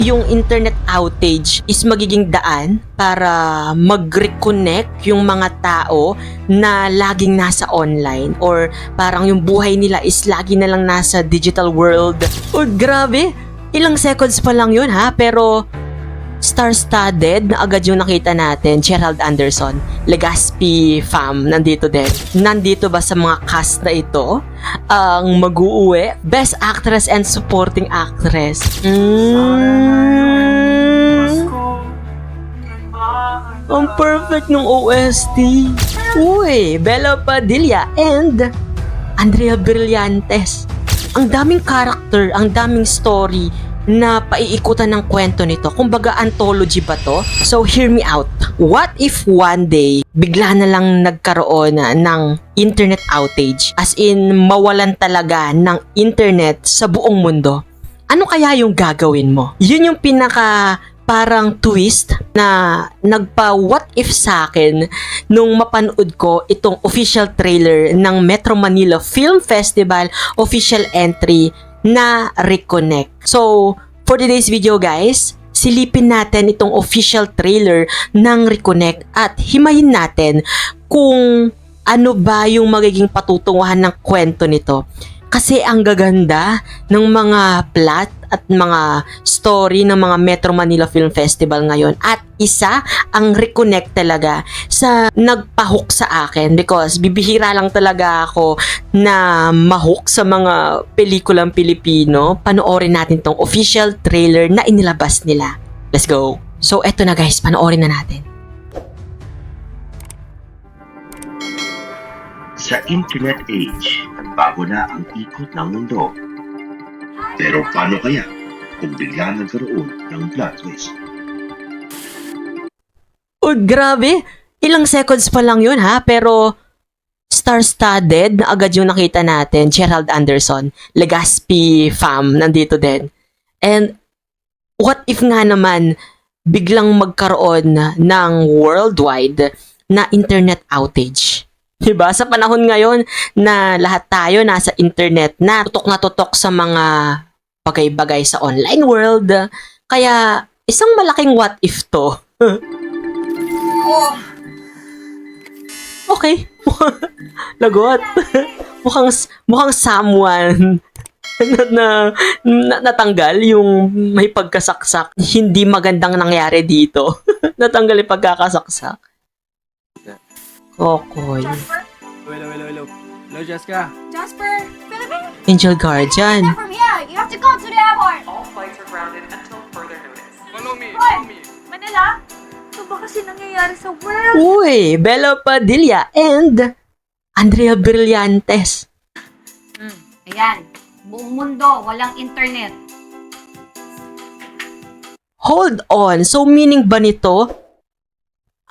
yung internet outage is magiging daan para mag-reconnect yung mga tao na laging nasa online or parang yung buhay nila is lagi na lang nasa digital world. Oh, grabe! Ilang seconds pa lang yun ha, pero star-studded na agad yung nakita natin. Gerald Anderson, Legaspi fam, nandito din. Nandito ba sa mga cast na ito ang mag-uuwi? Best Actress and Supporting Actress. Ang perfect ng OST. Uy, Bella Padilla and Andrea Brillantes. Ang daming character, ang daming story na paiikutan ng kwento nito. Kumbaga anthology ba to? So hear me out. What if one day bigla na lang nagkaroon ng internet outage? As in mawalan talaga ng internet sa buong mundo. Ano kaya yung gagawin mo? Yun yung pinaka parang twist na nagpa-what if sa akin nung mapanood ko itong official trailer ng Metro Manila Film Festival official entry na Reconnect. So, for today's video guys, silipin natin itong official trailer ng Reconnect at himayin natin kung ano ba yung magiging patutunguhan ng kwento nito. Kasi ang gaganda ng mga plot at mga story ng mga Metro Manila Film Festival ngayon. At isa ang Reconnect talaga sa nagpahook sa akin because bibihira lang talaga ako na mahook sa mga pelikulang Pilipino. Panoorin natin tong official trailer na inilabas nila. Let's go! So eto na guys, panoorin na natin. Sa internet age, nagbago na ang ikot ng mundo. Pero paano kaya kung bigla nagkaroon ng plot twist? Oh, grabe! Ilang seconds pa lang yun ha, pero star-studded na agad yung nakita natin. Gerald Anderson, Legaspi fam, nandito din. And what if nga naman biglang magkaroon ng worldwide na internet outage? Diba? Sa panahon ngayon na lahat tayo nasa internet na tutok sa mga bagay-bagay sa online world. Kaya isang malaking what if to. Okay. Lagot. mukhang someone na natanggal yung may pagkasaksak. Hindi magandang nangyari dito. Natanggal yung pagkakasaksak. Kokoy. Hello. Hello, Jessica. Jasper, Philippines? Angel Guardian. Not from here. You have to go to the airport. All flights are grounded until further notice. Follow me. Manila? Ito ba kasi nangyayari sa world? Uy, Bella Padilla and Andrea Brillantes. Ayan. Buong mundo, walang internet. Hold on. So meaning ba nito?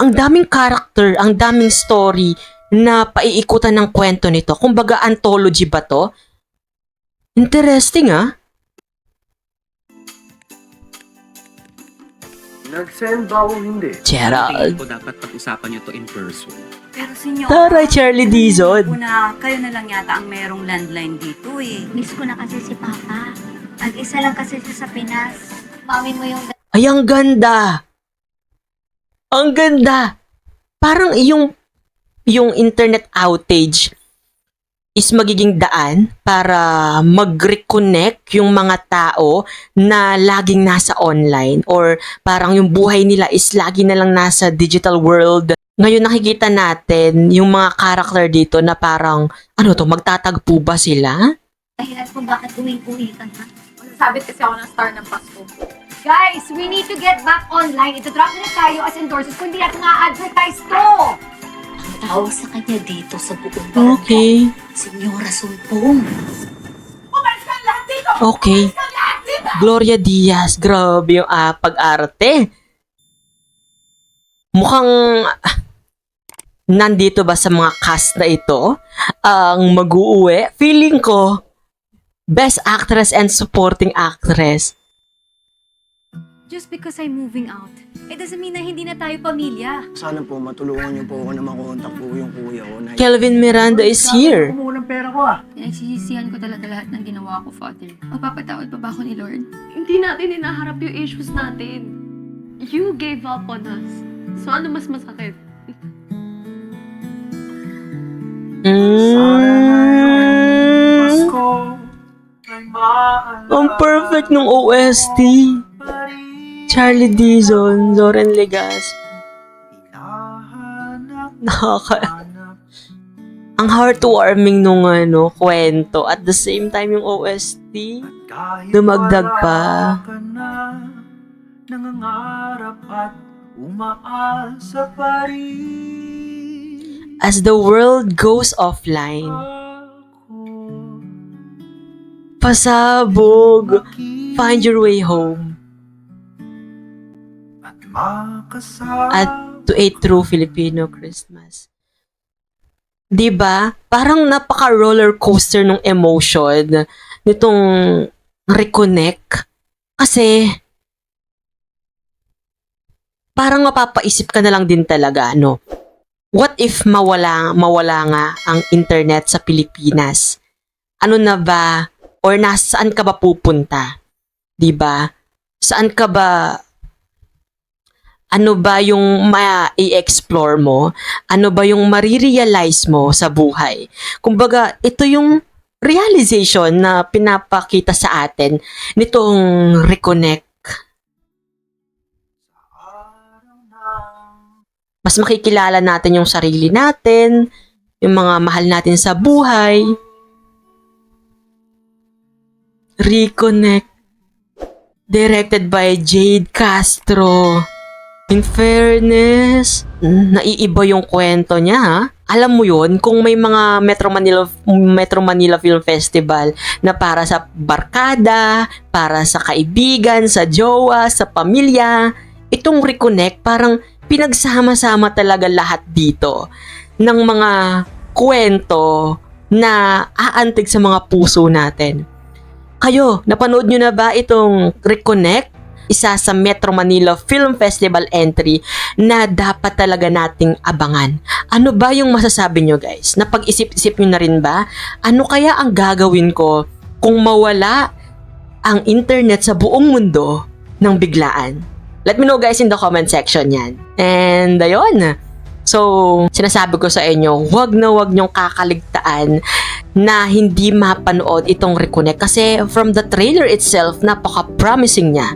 Ang daming character, ang daming story na paiikutan ng kwento nito. Kumbaga anthology ba to? Interesting ah. Nag-send ba o hindi? Gerald. Tingin ko dapat pag-usapan nyo to in person. Pero senyor, Taray, Charlie Dizon. una, kayo na lang yata ang merong landline dito eh. Miss ko na kasi si Papa. Mag-isa lang kasi siya sa Pinas. Mami mo yung Ay, ang ganda. Ang ganda. Parang yung internet outage is magiging daan para mag-reconnect yung mga tao na laging nasa online or parang yung buhay nila is lagi na lang nasa digital world. Ngayon nakikita natin yung mga character dito na parang, ano to, magtatagpo ba sila? dahilan kung bakit uwi-uwi ka na. Masasabit kasi ako ng star ng Pasko. Guys, we need to get back online. Ito-drop na tayo as endorsers kung hindi natin na-advertise to. Ang tawag sa kanya dito sa buong barangay, Okay. Senyora Sumpong. Umalis ka lahat dito! Okay. Umalis ka lahat dito! Gloria Diaz, grabe yung pag-arte. Mukhang nandito ba sa mga cast na ito ang mag-uuwi? Feeling ko, Best Actress and Supporting Actress. Just because I'm moving out, it doesn't mean na hindi na tayo pamilya. Sana po matulungan niyo po ako na makontak po yung kuya ko na Kelvin Miranda is here. Kumuha ng pera ko Pinagsisisihan ko talaga lahat ng ginawa ko, Father. Magpapatawad pa ba ako ni Lord? Hindi natin hinaharap yung issues natin. You gave up on us. So ano mas masakit? Ang perfect ng OST. Charlie Dizon, Zoren Legaspi. Ang heartwarming nung kwento. At the same time yung OST, dumagdag pa. As the world goes offline, pasabog, find your way home. At to a true Filipino Christmas. 'Di ba? Parang napaka roller coaster ng emotion nitong reconnect kasi parang mapapaisip ka na lang din talaga, no? What if mawala nga ang internet sa Pilipinas? Ano na ba or nasaan ka ba pupunta? 'Di ba? Saan ka ba? Ano ba yung ma-i-explore mo? Ano ba yung marirealize mo sa buhay? Kumbaga, ito yung realization na pinapakita sa atin nitong reconnect. Mas makikilala natin yung sarili natin, yung mga mahal natin sa buhay. Reconnect. Directed by Jade Castro. In fairness, naiiba yung kwento niya, ha? Alam mo yun, kung may mga Metro Manila Film Festival na para sa barkada, para sa kaibigan, sa jowa, sa pamilya, itong Reconnect, parang pinagsama-sama talaga lahat dito ng mga kwento na aantig sa mga puso natin. Kayo, napanood nyo na ba itong Reconnect? Isa sa Metro Manila Film Festival entry na dapat talaga nating abangan. Ano ba yung masasabi nyo, guys? Napag-isip-isip nyo na rin ba? Ano kaya ang gagawin ko kung mawala ang internet sa buong mundo ng biglaan? Let me know, guys, in the comment section yan. And ayun. So, sinasabi ko sa inyo, wag nyong kakaligtaan na hindi mapanood itong Reconnect kasi from the trailer itself, napaka-promising niya.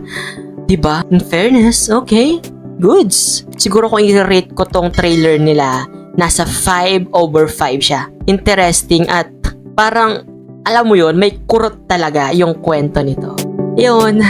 Diba? In fairness, okay, goods. Siguro kung i-rate ko tong trailer nila, nasa 5/5 siya. Interesting at parang, alam mo yon, may kurot talaga yung kwento nito. Yun.